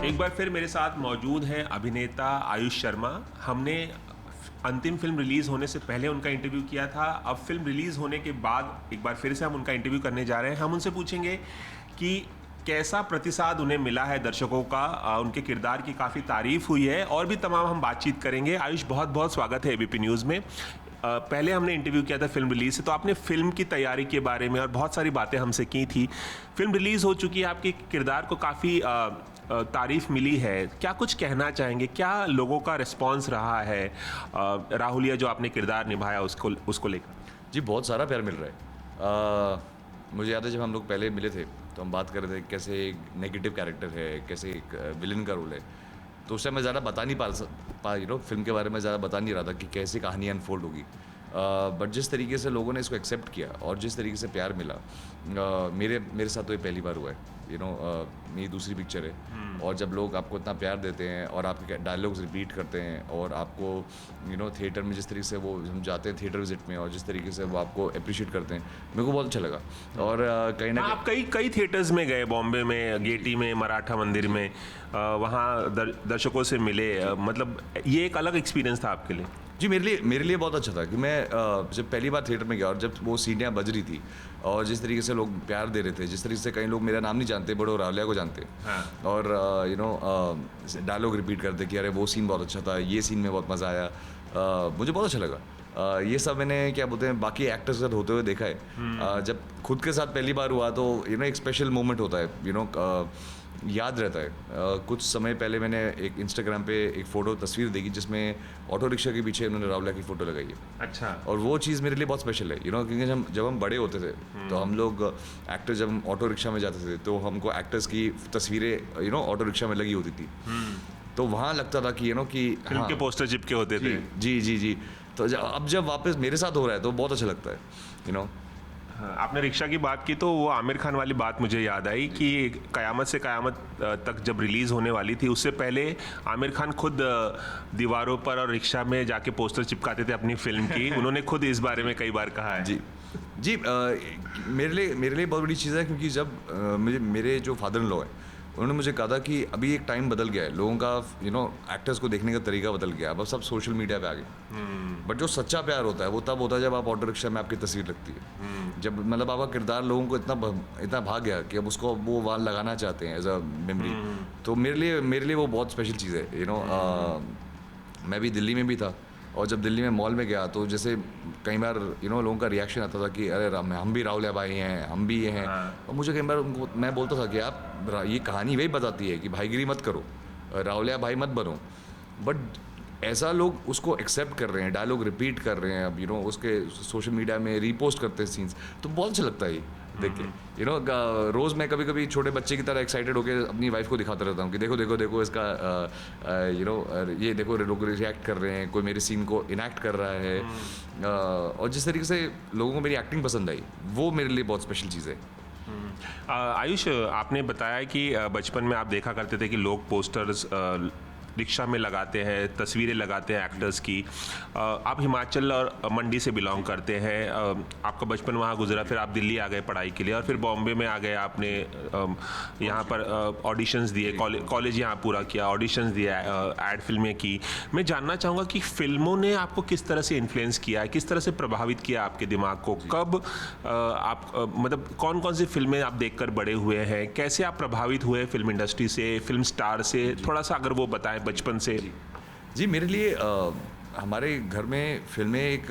एक बार फिर मेरे साथ मौजूद हैं अभिनेता आयुष शर्मा। हमने अंतिम फिल्म रिलीज़ होने से पहले उनका इंटरव्यू किया था। अब फिल्म रिलीज़ होने के बाद एक बार फिर से हम उनका इंटरव्यू करने जा रहे हैं। हम उनसे पूछेंगे कि कैसा प्रतिसाद उन्हें मिला है दर्शकों का। उनके किरदार की काफ़ी तारीफ हुई है और भी तमाम हम बातचीत करेंगे। आयुष, बहुत बहुत स्वागत है एबीपी न्यूज़ में। पहले हमने इंटरव्यू किया था फिल्म रिलीज़ से, तो आपने फिल्म की तैयारी के बारे में और बहुत सारी बातें हमसे की थी। फिल्म रिलीज़ हो चुकी है, आपके किरदार को काफ़ी तारीफ मिली है। क्या कुछ कहना चाहेंगे? क्या लोगों का रिस्पांस रहा है राहुलिया जो आपने किरदार निभाया उसको लेकर? जी, बहुत सारा प्यार मिल रहा है। मुझे याद है जब हम लोग पहले मिले थे तो हम बात कर रहे थे कैसे एक नेगेटिव कैरेक्टर है, कैसे एक विलन का रोल है। तो उस टाइम मैं ज़्यादा बता नहीं पा फिल्म के बारे में ज़्यादा बता नहीं रहा था कि कैसे कहानी अनफोल्ड होगी। बट जिस तरीके से लोगों ने इसको एक्सेप्ट किया और जिस तरीके से प्यार मिला, मेरे साथ तो ये पहली बार हुआ है। मेरी दूसरी पिक्चर है और जब लोग आपको इतना प्यार देते हैं और आपके डायलॉग्स रिपीट करते हैं और आपको थिएटर में जिस तरीके से वो हम जाते हैं थिएटर विजिट में और जिस तरीके से वो आपको अप्रिशिएट करते हैं, मेरे को बहुत अच्छा लगा। और कहीं ना आप कई थिएटर्स में गए, बॉम्बे में, गेटी में, मराठा मंदिर में, वहाँ दर्शकों से मिले। मतलब ये एक अलग एक्सपीरियंस था आपके लिए? जी, मेरे लिए बहुत अच्छा था कि मैं जब पहली बार थिएटर में गया और जब वो सीढ़ियाँ बज रही थी और जिस तरीके से लोग प्यार दे रहे थे, जिस तरीके से कई लोग मेरा नाम नहीं जानते बड़ो रावलिया को जानते। हाँ। और डायलॉग रिपीट करते कि अरे वो सीन बहुत अच्छा था, ये सीन में बहुत मज़ा आया। मुझे बहुत अच्छा लगा। ये सब मैंने क्या बोलते हैं बाकी एक्टर्स के साथ होते हुए देखा है। जब खुद के साथ पहली बार हुआ तो एक स्पेशल मोमेंट होता है, याद रहता है। कुछ समय पहले मैंने एक इंस्टाग्राम पे एक फ़ोटो तस्वीर देखी जिसमें ऑटो रिक्शा के पीछे उन्होंने रावलिया की फ़ोटो लगाई है। अच्छा। और वो चीज़ मेरे लिए बहुत स्पेशल है, क्योंकि जब हम बड़े होते थे तो हम लोग एक्टर जब हम ऑटो रिक्शा में जाते थे तो हमको एक्टर्स की तस्वीरें ऑटो रिक्शा में लगी होती थी। तो वहाँ लगता था कि कि फिल्म के पोस्टर चिपके होते थे। जी जी जी। तो अब जब वापस मेरे साथ हो रहा है तो बहुत अच्छा लगता है। हाँ, आपने रिक्शा की बात की तो वो आमिर खान वाली बात मुझे याद आई कि कयामत से कयामत तक जब रिलीज़ होने वाली थी उससे पहले आमिर खान खुद दीवारों पर और रिक्शा में जाके पोस्टर चिपकाते थे अपनी फिल्म की। उन्होंने खुद इस बारे में कई बार कहा है। जी जी। मेरे लिए बहुत बड़ी चीज़ है क्योंकि जब मेरे जो फादर इन लॉ है उन्होंने मुझे कहा था कि अभी एक टाइम बदल गया है, लोगों का एक्टर्स को देखने का तरीका बदल गया, अब सब सोशल मीडिया पे आ गए। बट जो सच्चा प्यार होता है वो तब होता है जब आप ऑटो रिक्शा में आपकी तस्वीर लगती है, जब मतलब आपका किरदार लोगों को इतना भाग गया कि अब उसको वो वहाँ लगाना चाहते हैं एज अ मेमोरी। तो मेरे लिए वो बहुत स्पेशल चीज़ है। मैं भी दिल्ली में भी था और जब दिल्ली में मॉल में गया तो जैसे कई बार लोगों का रिएक्शन आता था कि अरे हम भी रावलिया भाई हैं, हम भी ये हैं। और मुझे कई बार मैं बोलता था कि आप ये कहानी वही बताती है कि भाईगिरी मत करो, रावलिया भाई मत बनो। बट ऐसा लोग उसको एक्सेप्ट कर रहे हैं, डायलॉग रिपीट कर रहे हैं, अब उसके सोशल मीडिया में रीपोस्ट करते हैं सीन्स, तो बहुत अच्छा लगता है ये देख के। रोज़ मैं कभी कभी छोटे बच्चे की तरह एक्साइटेड होकर अपनी वाइफ को दिखाता रहता हूँ कि देखो देखो देखो इसका ये देखो लोग रिएक्ट कर रहे हैं, कोई मेरे सीन को इनैक्ट कर रहा है। और जिस तरीके से लोगों को मेरी एक्टिंग पसंद आई वो मेरे लिए बहुत स्पेशल चीज़ है। आयुष, आपने बताया कि बचपन में आप देखा करते थे कि लोग पोस्टर्स रिक्शा में लगाते हैं, तस्वीरें लगाते हैं एक्टर्स की। आप हिमाचल और मंडी से बिलोंग करते हैं, आपका बचपन वहाँ गुजरा, फिर आप दिल्ली आ गए पढ़ाई के लिए और फिर बॉम्बे में आ गए। आपने यहाँ पर ऑडिशंस दिए, कॉलेज यहाँ पूरा किया, ऑडिशंस दिए, एड फिल्में की। मैं जानना चाहूँगा कि फिल्मों ने आपको किस तरह से इन्फ्लुएंस किया है, किस तरह से प्रभावित किया आपके दिमाग को? कब आप मतलब कौन कौन सी फिल्में आप देखकर बड़े हुए हैं? कैसे आप प्रभावित हुए फिल्म इंडस्ट्री से, फिल्म स्टार से? थोड़ा सा अगर वो बताएं बचपन से। जी, मेरे लिए हमारे घर में फिल्में एक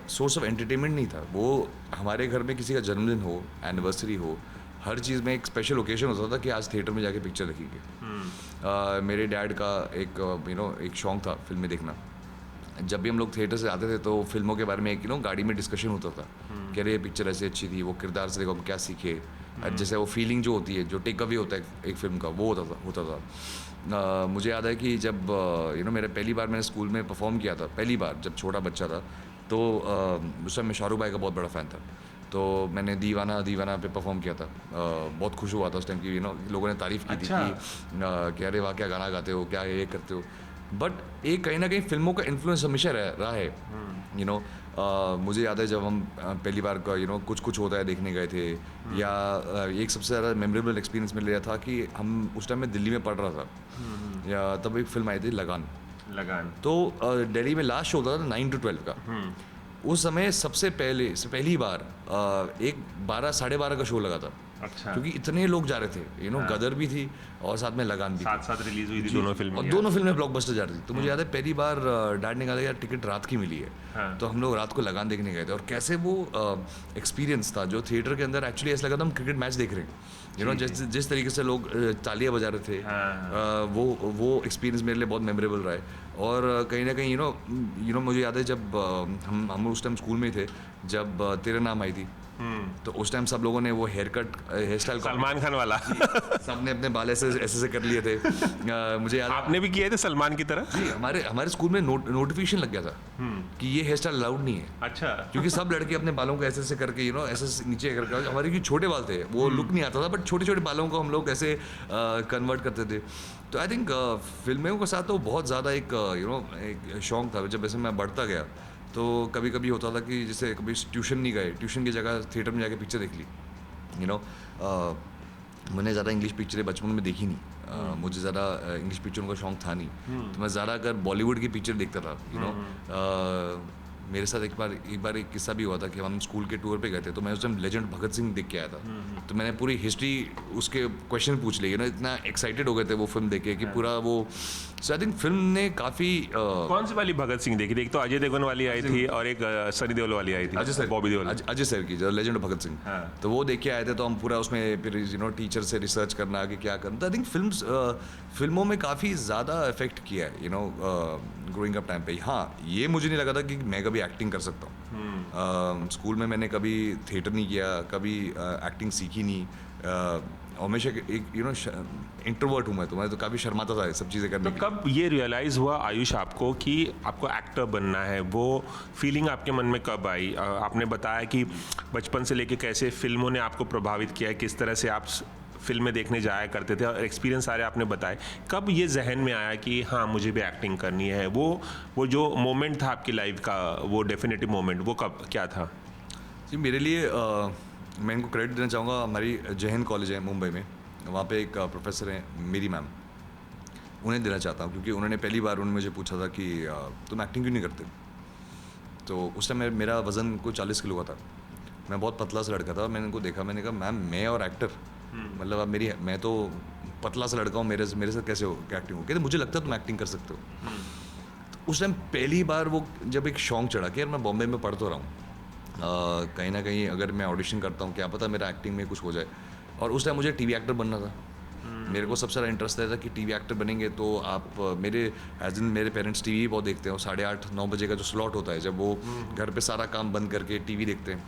सोर्स ऑफ एंटरटेनमेंट नहीं था। वो हमारे घर में किसी का जन्मदिन हो, एनिवर्सरी हो, हर चीज़ में एक स्पेशल ओकेजन होता था कि आज थिएटर में जाके पिक्चर देखेंगे। मेरे डैड का एक शौक था फिल्में देखना। जब भी हम लोग थिएटर से आते थे तो फिल्मों के बारे में एक गाड़ी में डिस्कशन होता था कि अरे ये पिक्चर ऐसी अच्छी थी, वो किरदार से देखो हम क्या सीखे। जैसे वो फीलिंग जो होती है, जो टेक अवे होता है एक फिल्म का, वो होता था। मुझे याद है कि जब मेरे पहली बार मैंने स्कूल में परफॉर्म किया था, पहली बार जब छोटा बच्चा था, तो उस समय मैं शाहरुख भाई का बहुत बड़ा फ़ैन था। तो मैंने दीवाना पे परफॉर्म किया था। बहुत खुश हुआ था उस टाइम की लोगों ने तारीफ़ की थी कि अरे वाह क्या गाना गाते हो, क्या ये करते हो। बट एक कहीं ना कहीं फिल्मों का इन्फ्लुएंस हमेशा रहा है। मुझे याद है जब हम पहली बार का कुछ कुछ होता है देखने गए थे, या एक सबसे ज़्यादा मेमोरेबल एक्सपीरियंस मिल रहा था कि हम उस टाइम में दिल्ली में पढ़ रहा था, या तब एक फिल्म आई थी लगान। तो दिल्ली में लास्ट शो होता था 9 to 12 का। उस समय सबसे पहली बार एक 12-12:30 का शो लगा था। अच्छा। क्योंकि इतने लोग जा रहे थे, गदर भी थी और साथ में लगान भी साथ साथ रिलीज हुई थी दोनों फिल्में, और दोनों फिल्में ब्लॉकबस्टर जा रही थी। तो मुझे याद है पहली बार डैड ने कहा यार टिकट रात की मिली है। हाँ। तो हम लोग रात को लगान देखने गए थे, और कैसे वो एक्सपीरियंस था जो थिएटर के अंदर एक्चुअली ऐसा लगा था हम क्रिकेट मैच देख रहे हैं। जिस तरीके से लोग तालियां बजा रहे थे, वो एक्सपीरियंस मेरे लिए बहुत मेमोरेबल रहा है। और कहीं ना कहीं मुझे याद है जब हम उस टाइम स्कूल में थे, जब तेरे नाम आई थी, तो उस टाइम सब लोगों ने वो हेयर स्टाइल सलमान खान वाला सबने अपने बाल ऐसे कर लिए थे। मुझे याद आपने भी किए थे सलमान की तरह? जी, हमारे स्कूल में नोटिफिकेशन लग गया था कि ये हेयर स्टाइल अलाउड नहीं है। अच्छा। क्योंकि सब लड़के अपने बालों को ऐसे करके ऐसे नीचे करके, हमारे की छोटे बाल थे, वो लुक नहीं आता था, बट छोटे छोटे बालों को हम लोग ऐसे कन्वर्ट करते थे। तो आई थिंक फिल्मों के साथ तो बहुत ज़्यादा एक शौक था। जब वैसे मैं बढ़ता गया तो कभी कभी होता था कि जैसे कभी ट्यूशन नहीं गए, ट्यूशन की जगह थिएटर में जाके पिक्चर देख ली। मैंने ज़्यादा इंग्लिश पिक्चरें बचपन में देखी नहीं। मुझे ज़्यादा इंग्लिश पिक्चरों का शौक था नहीं। तो मैं ज़्यादा अगर बॉलीवुड की पिक्चर देखता था। मेरे साथ एक बार एक किस्सा भी हुआ था कि हम स्कूल के टूर पे गए थे, तो मैं उस टाइम लेजेंड भगत सिंह देख के आया था। तो मैंने पूरी हिस्ट्री उसके क्वेश्चन पूछ लिए, इतना एक्साइटेड हो गए थे वो फिल्म देख के कि पूरा वो। सो आई थिंक फिल्म ने काफ़ी कौन सी वाली भगत सिंह देखी थी? एक तो अजय देवगन वाली आई थी और एक सनी देओल वाली आई थी, बॉबी देओल, अजय सर की जो लेजेंड भगत सिंह। तो वो देख के आए थे, तो हम पूरा उसमें फिर टीचर से रिसर्च करना कि क्या करना। तो आई थिंक फिल्मों में काफ़ी ज़्यादा इफेक्ट किया है ग्रोइंग अप टाइम पे। हाँ, ये मुझे नहीं लगा था कि मैं कभी एक्टिंग कर सकता हूँ। स्कूल में मैंने कभी थिएटर नहीं किया, कभी एक्टिंग सीखी नहीं। हमेशा एक इंट्रोवर्ट हूँ मैं तो काफ़ी शर्माता था सब चीज़ें करने। तो कब ये रियलाइज़ हुआ आयुष आपको कि आपको एक्टर बनना है? वो फीलिंग आपके मन में कब आई? आपने बताया कि बचपन से लेके कैसे फिल्मों ने आपको प्रभावित किया है, किस तरह से आप फिल्में देखने जाया करते थे, और एक्सपीरियंस सारे आपने बताए। कब ये जहन में आया कि हाँ मुझे भी एक्टिंग करनी है? वो जो मोमेंट था आपकी लाइफ का, वो डेफिनेटिव मोमेंट, वो कब क्या था? जी, मेरे लिए मैं इनको क्रेडिट देना चाहूँगा। हमारी जय हिंद कॉलेज है मुंबई में, वहाँ पे एक प्रोफेसर हैं मेरी मैम, उन्हें देना चाहता हूँ। क्योंकि उन्होंने पहली बार मुझे पूछा था कि तुम एक्टिंग क्यों नहीं करते? तो उस टाइम मेरा वज़न को 40 किलो का था, मैं बहुत पतला सा लड़का था। मैंने उनको देखा, मैंने कहा मैम मैं और एक्टर, मतलब अब मैं तो पतला सा लड़का हूँ, मेरे साथ कैसे हो एक्टिंग हो? कहते मुझे लगता है तुम एक्टिंग कर सकते हो। तो उस टाइम पहली बार वो जब एक शौक चढ़ा कि यार मैं बॉम्बे में पढ़ तो रहा हूँ, कहीं ना कहीं अगर मैं ऑडिशन करता हूँ क्या पता मेरा एक्टिंग में कुछ हो जाए। और उस टाइम मुझे टीवी एक्टर बनना था। मेरे को सबसे ज़्यादा इंटरेस्ट था कि टीवी एक्टर बनेंगे तो आप मेरे पेरेंट्स टीवी बहुत देखते हैं, 8:30-9 बजे का जो स्लॉट होता है जब वो घर पे सारा काम बंद करके टीवी देखते हैं।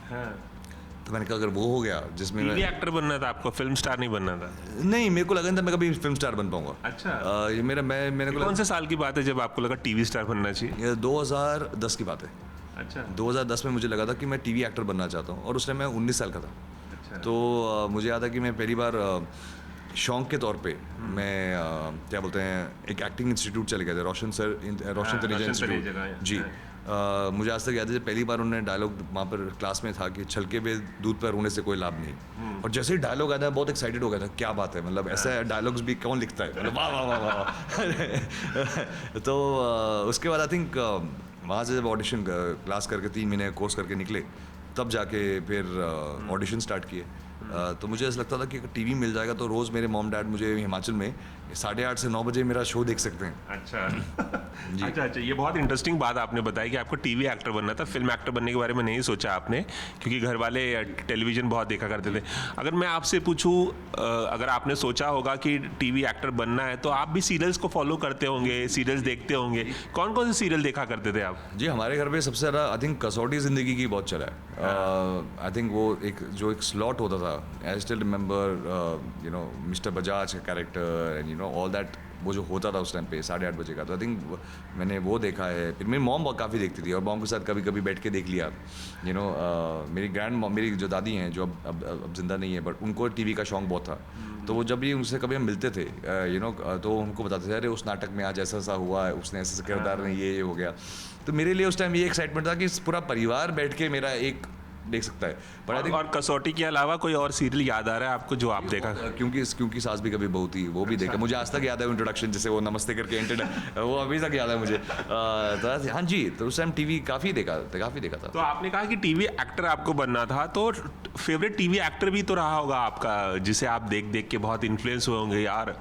तो मैंने कहा अगर वो हो गया जिसमें टीवी एक्टर बनना था आपको, फिल्म स्टार नहीं बनना था? नहीं, मेरे को लगा था मैं कभी फिल्म स्टार बन पाऊंगा। अच्छा। ये मैंने कौन से साल की बात है जब आपको लगा टीवी स्टार बनना चाहिए? 2010 की बात है। अच्छा। 2010 में मुझे लगा था कि मैं टीवी एक्टर बनना चाहता हूँ, और उस टाइम मैं 19 साल का था। अच्छा। तो मुझे याद है कि मैं पहली बार शौक के तौर पे मैं क्या बोलते हैं एक एक्टिंग इंस्टीट्यूट चले गए थे, रोशन तनेजा इंस्टीट्यूट जी। मुझे आज तक याद है जब पहली बार उन्होंने डायलॉग वहाँ पर क्लास में था कि छलके पे दूध पर रोने से कोई लाभ नहीं। और जैसे ही डायलॉग आया था बहुत एक्साइटेड हो गया था, क्या बात है, मतलब ऐसा डायलॉग्स भी कौन लिखता है, मतलब वाह वाह वाह वाह। तो उसके बाद आई थिंक वहाँ से जब ऑडिशन क्लास करके 3 महीने कोर्स करके निकले, तब जाके फिर ऑडिशन स्टार्ट किए। तो मुझे ऐसा लगता था कि अगर टीवी मिल जाएगा तो रोज़ मेरे मॉम डैड मुझे हिमाचल में 8:30 से 9 बजे मेरा शो देख सकते हैं। अच्छा। अच्छा, ये बहुत इंटरेस्टिंग बात आपने बताई कि आपको टीवी एक्टर बनना था, फिल्म एक्टर बनने के बारे में नहीं सोचा आपने, क्योंकि घर वाले टेलीविज़न बहुत देखा करते थे। अगर मैं आपसे पूछूं, अगर आपने सोचा होगा कि टीवी एक्टर बनना है तो आप भी सीरियल्स को फॉलो करते होंगे, सीरियल्स देखते होंगे। कौन कौन से सीरियल देखा करते थे आप? जी, हमारे घर पे सबसे ज़्यादा आई थिंक कसौटी ज़िंदगी की बहुत चला है। आई थिंक वो एक स्लॉट होता था, I still remember mister Bajaj का कैरेक्टर एंड ऑल दैट वो जो होता था उस टाइम पे 8:30 बजे का, तो आई थिंक मैंने वो देखा है। फिर मेरी मॉम काफ़ी देखती थी और मॉम के साथ कभी कभी बैठ के देख लिया, मेरी ग्रैंड मॉम, मेरी जो दादी हैं जो अब जिंदा नहीं है, बट उनको टीवी का शौक बहुत था। तो वो जब भी उनसे कभी हम मिलते थे तो उनको बताते थे अरे उस नाटक में आज ऐसा ऐसा हुआ है, उसने ऐसे किरदार ने ये हो गया। तो मेरे लिए उस टाइम ये एक्साइटमेंट था कि पूरा परिवार बैठ के मेरा एक देख सकता है। पर आई थिंक और कसौटी के अलावा कोई और सीरियल याद आ रहा है आपको जो आप देखा? क्योंकि सास भी कभी बहू थी, वो भी देखा। मुझे आज तक याद है इंट्रोडक्शन, जैसे वो नमस्ते करके एंटेड, वो अभी तक याद है मुझे। तो हाँ जी, तो उस टाइम टीवी काफ़ी देखा था। तो आपने कहा कि टीवी एक्टर आपको बनना था, तो फेवरेट टीवी एक्टर भी तो रहा होगा आपका, जिसे आप देख देख के बहुत इन्फ्लुएंस हुए होंगे, यार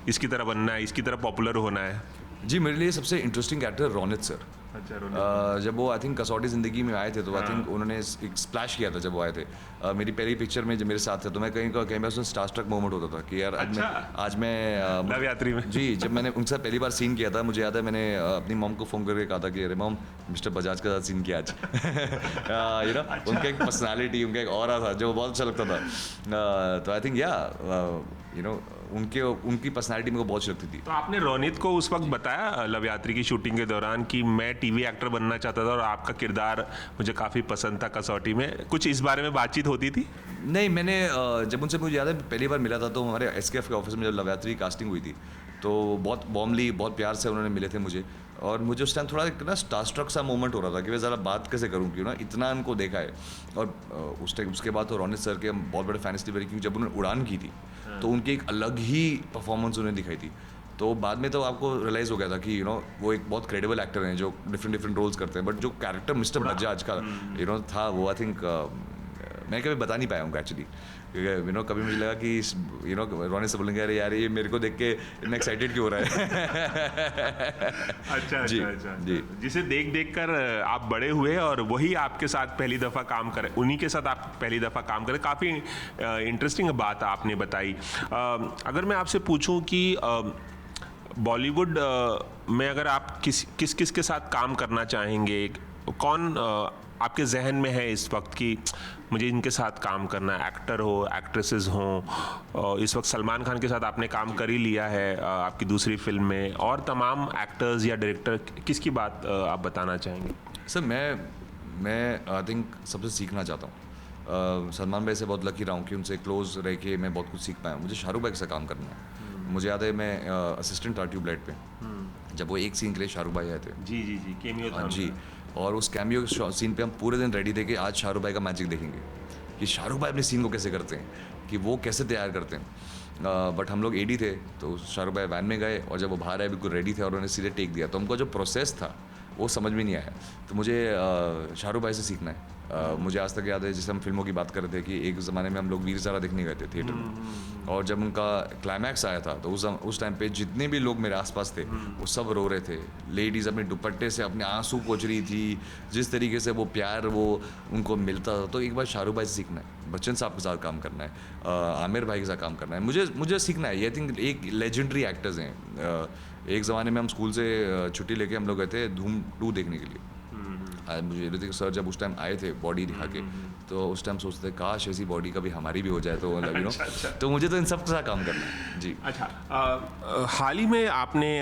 इसकी तरह बनना है, इसकी तरह पॉपुलर होना है। जी, मेरे लिए सबसे इंटरेस्टिंग एक्टर रोनित सर। अच्छा, जब वो आई थिंक कसौटी ज़िंदगी में आए थे, तो आई थिंक उन्होंने एक स्प्लैश किया था जब वो आए थे। मेरी पहली पिक्चर में जब मेरे साथ थे, तो मैं कहीं बार उसमें स्टार स्ट्रक मोमेंट होता था कि यार आज मैं लव यात्री में। जी, जब मैंने उनसे पहली बार सीन किया था, मुझे याद है मैंने अपनी मॉम को फ़ोन करके कहा था कि अरे मॉम, मिस्टर बजाज के साथ सीन किया आज। उनका एक पर्सनैलिटी, उनका एक ऑरा था जो बहुत अच्छा लगता था। तो आई थिंक उनकी पर्सनैलिटी मेरे को बहुत अच्छी लगती थी। तो आपने रोनित को उस वक्त बताया लव यात्री की शूटिंग के दौरान कि मैं टीवी एक्टर बनना चाहता था और आपका किरदार मुझे काफ़ी पसंद था कसौटी में? कुछ इस बारे में बातचीत होती थी? नहीं, मैंने जब उनसे मुझे याद है पहली बार मिला था, तो हमारे SKF के ऑफिस में जब लव यात्री की कास्टिंग हुई थी, तो बहुत वार्मली, बहुत प्यार से उन्होंने मिले थे मुझे। और मुझे उस टाइम थोड़ा एक ना स्टार स्ट्रक सा मोमेंट हो रहा था कि मैं ज़रा बात कैसे करूँ, क्यों इतना उनको देखा है। और उस टाइम उसके बाद तो रोनित सर के हम बहुत बड़े फैंस थे, क्योंकि जब उन्होंने उड़ान की थी तो उनकी एक अलग ही परफॉर्मेंस उन्हें दिखाई थी। तो बाद में तो आपको रियलाइज़ हो गया था कि वो एक बहुत क्रेडिबल एक्टर हैं जो डिफरेंट रोल्स करते हैं। बट जो कैरेक्टर मिस्टर बजाज का था, वो आई थिंक मैं कभी बता नहीं पाया हूँ एक्चुअली। कभी मुझे लगा कि रोनित से बोलेंगे अरे यार ये मेरे को देख के इतना एक्साइटेड क्यों हो रहा है। अच्छा। जिसे देख देख कर आप बड़े हुए और वही आपके साथ पहली दफ़ा काम करे, उन्हीं के साथ आप पहली दफ़ा काम करें। काफ़ी इंटरेस्टिंग बात आपने बताई। अगर मैं आपसे पूछूं कि बॉलीवुड में अगर आप किस के साथ काम करना चाहेंगे, कौन आपके जहन में है इस वक्त कि मुझे इनके साथ काम करना है? एक्टर हो, एक्ट्रेसेस हों, इस वक्त सलमान खान के साथ आपने काम कर ही लिया है आपकी दूसरी फिल्म में, और तमाम एक्टर्स या डायरेक्टर, किसकी बात आप बताना चाहेंगे? सर, मैं आई थिंक सबसे सीखना चाहता हूँ। सलमान भाई से बहुत लकी रहा हूँ कि उनसे क्लोज रह के मैं बहुत कुछ सीख पाया हूँ। मुझे शाहरुख भाई के साथ काम करना है। मुझे याद है मैं असिस्टेंट था ट्यूबलाइट पे, जब वो एक सीन के लिए शाहरुख भाई आए थे। जी, कैमियो था। जी, और उस कैमियो सीन पे हम पूरे दिन रेडी थे कि आज शाहरुख भाई का मैजिक देखेंगे, कि शाहरुख भाई अपने सीन को कैसे करते हैं, कि वो कैसे तैयार करते हैं। बट हम लोग AD थे, तो शाहरुख भाई वैन में गए और जब वो बाहर आए बिल्कुल रेडी थे और उन्होंने सीधे टेक दिया। तो हमको जो प्रोसेस था वो समझ में नहीं आया। तो मुझे शाहरुख भाई से सीखना है। मुझे आज तक याद है, जैसे हम फिल्मों की बात कर रहे थे, कि एक ज़माने में हम लोग वीर ज़ारा देखने गए थे थिएटर में, और जब उनका क्लाइमैक्स आया था तो उस टाइम पे जितने भी लोग मेरे आसपास थे वो सब रो रहे थे। लेडीज़ अपने दुपट्टे से अपने आंसू पोंछ रही थी, जिस तरीके से वो प्यार वो उनको मिलता था। तो एक बार शाहरुख भाई से सीखना है, बच्चन साहब के साथ काम करना है, आमिर भाई के साथ काम करना है। मुझे सीखना है। ये आई थिंक एक लेजेंडरी एक्टर्स हैं। एक ज़माने में हम स्कूल से छुट्टी लेके हम लोग गए थे धूम 2 देखने के लिए। मुझे ऋतिक सर जब उस टाइम आए थे बॉडी दिखा के, तो उस टाइम सोचते काश ऐसी बॉडी कभी हमारी भी हो जाए, तो अच्छा। तो मुझे तो इन सब के साथ काम करना है। जी, अच्छा। हाल ही में आपने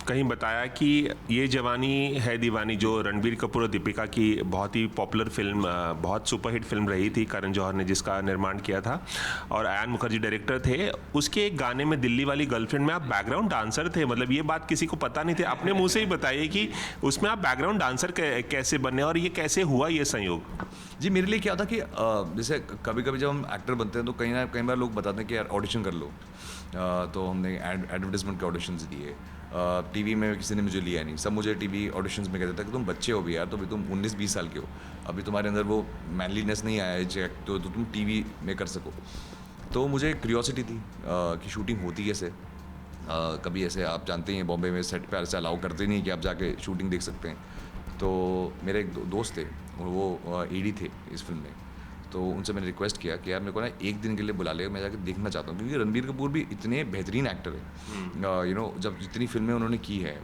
कहीं बताया कि ये जवानी है दीवानी, जो रणबीर कपूर और दीपिका की बहुत ही पॉपुलर फिल्म, बहुत सुपरहिट फिल्म रही थी, करण जौहर ने जिसका निर्माण किया था और आयान मुखर्जी डायरेक्टर थे, उसके एक गाने में दिल्ली वाली गर्लफ्रेंड में आप बैकग्राउंड डांसर थे। मतलब ये बात किसी को पता नहीं थी, अपने मुंह से ही बताइए कि उसमें आप बैकग्राउंड डांसर कैसे बने और ये कैसे हुआ ये संयोग? जी, मेरे लिए क्या था कि जैसे कभी कभी जब हम एक्टर बनते हैं तो कई बार लोग बताते हैं कि यार ऑडिशन कर लो। तो हमने एडवर्टाइजमेंट के ऑडिशंस दिए। टीवी में किसी ने मुझे लिया नहीं। सब मुझे टीवी ऑडिशंस में कहते थे कि तुम बच्चे हो भी यार, तो अभी तुम 19-20 साल के हो, अभी तुम्हारे अंदर वो मैनलीनेस नहीं आया है तो तुम टीवी में कर सको। तो मुझे क्यूरियोसिटी थी कि शूटिंग होती कैसे। कभी ऐसे आप जानते ही हैं बॉम्बे में सेट पे ऐसे अलाउ करते नहीं कि आप जाके शूटिंग देख सकते हैं। तो मेरे एक दोस्त थे, वो AD थे इस फिल्म में, तो उनसे मैंने रिक्वेस्ट किया कि यार मेरे को ना एक दिन के लिए बुला ले, मैं जाके देखना चाहता हूँ, क्योंकि रणबीर कपूर भी इतने बेहतरीन एक्टर हैं। जब जितनी फिल्में उन्होंने की है,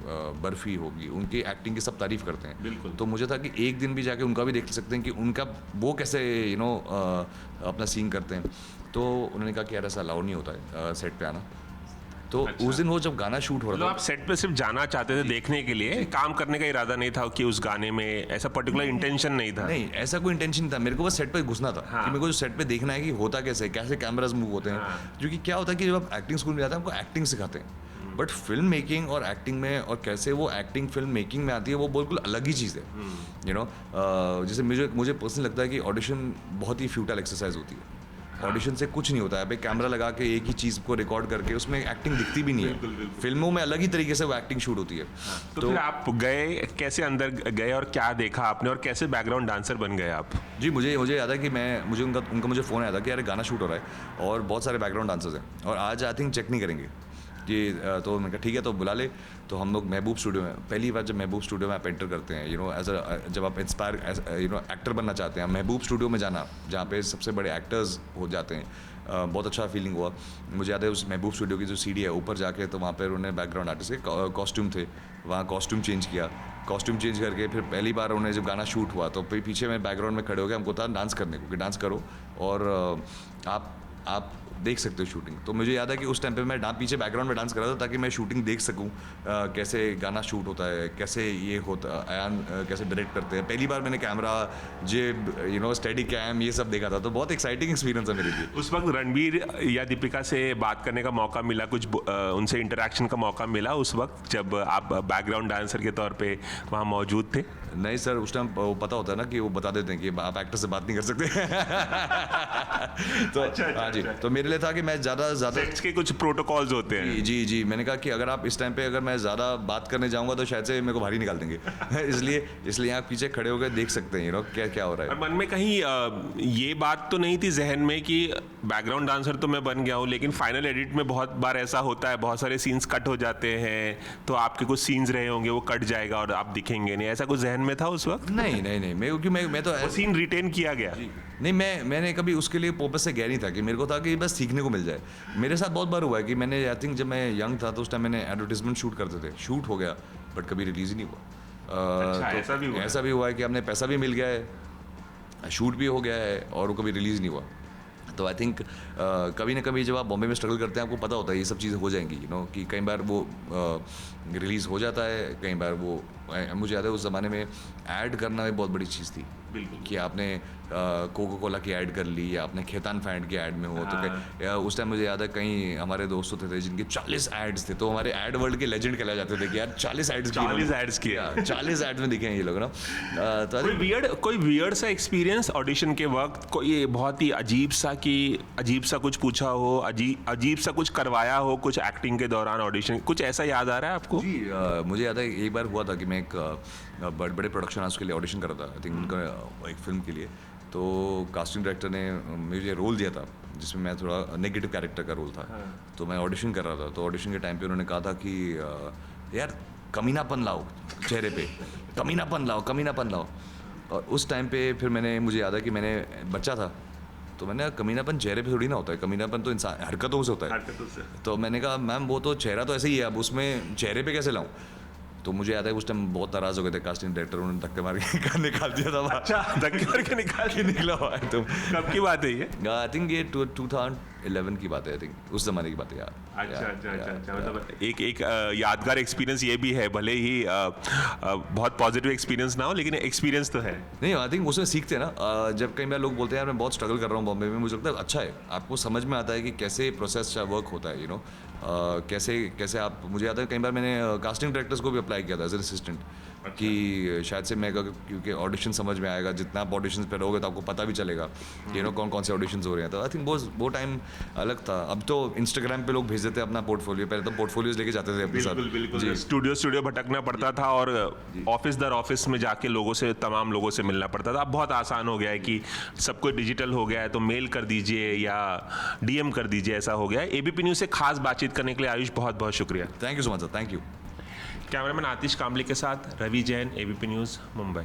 बर्फी होगी, उनकी एक्टिंग की सब तारीफ़ करते हैं। बिल्कुल। तो मुझे था कि एक दिन भी जाके उनका भी देख सकते हैं कि उनका वो कैसे अपना सीन करते हैं। तो उन्होंने कहा कि यार ऐसा अलाउ नहीं होता है सेट पे आना। तो उस दिन वो जब गाना शूट हो मतलब रहा आप सेट पे सिर्फ जाना चाहते थे देखने के लिए, काम करने का इरादा नहीं था कि उस गाने में ऐसा पर्टिकुलर इंटेंशन नहीं था? नहीं, ऐसा कोई इंटेंशन था, मेरे को बस सेट पे घुसना था हाँ। कि मेरे को जो सेट पे देखना है कि होता कैसे, कैसे कैमराज मूव होते हैं। हाँ। क्योंकि क्या होता है कि जब आप एक्टिंग स्कूल में जाते हैं आपको एक्टिंग सिखाते हैं, बट फिल्म मेकिंग और एक्टिंग में और कैसे वो एक्टिंग फिल्म मेकिंग में आती है वो बिल्कुल अलग ही चीज़ है। यू नो, जैसे मुझे पर्सनली लगता है कि ऑडिशन बहुत ही फ्यूटाइल एक्सरसाइज होती है। ऑडिशन से कुछ नहीं होता है, आप एक कैमरा लगा के एक ही चीज़ को रिकॉर्ड करके उसमें एक्टिंग दिखती भी नहीं है। फिल्मों में अलग ही तरीके से वो एक्टिंग शूट होती है। तो फिर आप गए कैसे, अंदर गए और क्या देखा आपने और कैसे बैकग्राउंड डांसर बन गए आप? जी, मुझे याद है कि मुझे उनका फ़ोन आया था कि यार गाना शूट हो रहा है और बहुत सारे बैकग्राउंड डांसर्स हैं और आज आई थिंक चेक नहीं करेंगे कि तो मैंने कहा ठीक है तो बुला ले। तो हम लोग महबूब स्टूडियो में, पहली बार जब महबूब स्टूडियो में आप एंटर करते हैं, यू नो, जब आप इंस्पायर एक्टर बनना चाहते हैं, महबूब स्टूडियो में जाना जहाँ पे सबसे बड़े एक्टर्स हो जाते हैं, बहुत अच्छा फीलिंग हुआ। मुझे याद है उस महबूब स्टूडियो की जो सीढ़ी है ऊपर जाके, तो वहाँ पर उन्होंने बैकग्राउंड आर्टिस्ट के कॉस्ट्यूम थे, वहाँ कॉस्ट्यूम चेंज किया। कॉस्ट्यूम चेंज करके फिर पहली बार उन्हें जब गाना शूट हुआ तो पीछे में बैकग्राउंड में खड़े हो गए, हमको था डांस करने को कि डांस करो और आप देख सकते हो शूटिंग। तो मुझे याद है कि उस टाइम पे मैं पीछे बैकग्राउंड में डांस कर रहा था ताकि मैं शूटिंग देख सकूं, कैसे गाना शूट होता है, कैसे ये होता, अयान कैसे डायरेक्ट करते हैं। पहली बार मैंने कैमरा, जेब, यू नो, स्टेडी कैम, ये सब देखा था, तो बहुत एक्साइटिंग एक्सपीरियंस है मेरे लिए। उस वक्त रणबीर या दीपिका से बात करने का मौका मिला, कुछ उनसे इंटरेक्शन का मौका मिला उस वक्त जब आप बैकग्राउंड डांसर के तौर पे वहाँ मौजूद थे? नहीं सर, उस टाइम पता होता है ना कि वो बता देते हैं कि आप एक्टर से बात नहीं कर सकते। तो हाँ जी, तो मेरे लिए था कि मैं ज़्यादा के कुछ प्रोटोकॉल्स होते हैं। जी, मैंने कहा कि अगर आप इस टाइम पे अगर मैं ज़्यादा बात करने जाऊंगा तो शायद से मेरे को बाहर ही निकाल देंगे। इसलिए आप पीछे खड़े होकर देख सकते हैं, यू नो, क्या हो रहा है। और मन में कहीं ये बात तो नहीं थी जहन में कि बैकग्राउंड डांसर तो मैं बन गया हूँ, लेकिन फाइनल एडिट में बहुत बार ऐसा होता है, बहुत सारे सीन्स कट हो जाते हैं, तो आपके कुछ सीन्स रहे होंगे वो कट जाएगा और आप दिखेंगे नहीं, ऐसा कुछ जहन में था उस वक्त? नहीं, मैं तो सीन रिटेन किया गया? नहीं, मैंने कभी उसके लिए पर्पस से गया नहीं था कि मेरे को था कि बस सीखने को मिल जाए। मेरे साथ बहुत बार हुआ है कि मैंने, आई थिंक जब मैं यंग था तो उस टाइम मैंने एडवर्टीजमेंट शूट करते थे, शूट हो गया बट कभी रिलीज ही नहीं हुआ। अच्छा, तो ऐसा भी हुआ है कि हमने पैसा भी मिल गया है, शूट भी हो गया है और वो कभी रिलीज़ नहीं हुआ। तो आई थिंक कभी ना कभी जब आप बॉम्बे में स्ट्रगल करते हैं आपको पता होता है ये सब चीज़ें हो जाएंगी, यू नो, कि कई बार वो रिलीज़ हो जाता है, कई बार वो, मुझे याद है उस ज़माने में ऐड करना भी बहुत बड़ी चीज़ थी। बिल्कुल। कि आपने कोको कोला की ऐड कर ली या आपने खेतान फैंड की ऐड में हो। तो उस टाइम मुझे याद है कई हमारे दोस्त होते थे जिनके 40 एड्स थे, तो हमारे ऐड वर्ल्ड के लेजेंड कहला जाते थे कि यार 40 एड्स किया, 40 एड्स में दिखे हैं ये लोग ना। तो कोई वियर्ड सा एक्सपीरियंस ऑडिशन के वक्त, कोई बहुत ही अजीब सा कुछ पूछा हो, अजीब सा कुछ करवाया हो कुछ एक्टिंग के दौरान ऑडिशन, कुछ ऐसा याद आ रहा है आपको? जी, मुझे याद है एक बार हुआ था कि मैं एक बड़े प्रोडक्शन हाउस के लिए ऑडिशन कर रहा था, आई थिंक उनका एक फिल्म के लिए। तो कास्टिंग डायरेक्टर ने मुझे रोल दिया था जिसमें मैं थोड़ा नेगेटिव कैरेक्टर का रोल था। तो मैं ऑडिशन कर रहा था, तो ऑडिशन के टाइम पे उन्होंने कहा था कि यार कमीनापन लाओ चेहरे पे, कमीनापन लाओ। और उस टाइम पे फिर मुझे याद है कि मैंने बच्चा था तो मैंने कमीनापन चेहरे पे थोड़ी ना होता है, कमीनापन तो इंसान हरकतों से होता है। तो मैंने कहा मैम वो तो चेहरा तो ऐसे ही है, अब उसमें चेहरे पे कैसे लाऊं? तो मुझे याद है उस टाइम बहुत नाराज हो गए थे कास्टिंग डायरेक्टर, उन्होंने धक्के मार के निकाल दिया था। अच्छा, धक्के मार के निकाल के निकला हुआ है। तुम कब की बात है ये? आई थिंक ये 2011 की बात है, आई थिंक उस जमाने की बात है यार। अच्छा, मतलब एक यादगार एक्सपीरियंस ये भी है, भले ही बहुत पॉजिटिव एक्सपीरियंस ना हो लेकिन एक्सपीरियंस तो है। नहीं, आई थिंक उसमें सीखते हैं ना। जब कई बार लोग बोलते हैं यार मैं बहुत स्ट्रगल कर रहा हूँ बॉम्बे में, मुझे लगता है अच्छा है, आपको समझ में आता है कि कैसे प्रोसेस वर्क होता है, यू नो, कैसे आप, मुझे याद है कई बार मैंने कास्टिंग डायरेक्टर्स को भी अप्लाई किया था एज एन असिस्टेंट। कि शायद से मैं, क्योंकि ऑडिशन समझ में आएगा, जितना आप ऑडिशन पे रहोगे तो आपको पता भी चलेगा यू नो कौन से ऑडिशंस हो रहे हैं। तो आई थिंक वो टाइम अलग था। अब तो इंस्टाग्राम पे लोग भेज देते हैं अपना पोर्टफोलियो, पहले तो पोर्टफोलियोज लेके जाते थे अपने साथ। बिल्कुल स्टूडियो भटकना पड़ता था और ऑफिस दर ऑफिस में जाके तमाम लोगों से मिलना पड़ता था। अब बहुत आसान हो गया है कि सब कुछ डिजिटल हो गया है, तो मेल कर दीजिए या डीएम कर दीजिए, ऐसा हो गया है। एबीपी न्यूज़ से खास बातचीत करने के लिए आयुष बहुत बहुत शुक्रिया। Thank you so much sir, thank you. Cameraman Aatish Kamli के साथ रवि जैन, एबीपी न्यूज़, मुंबई।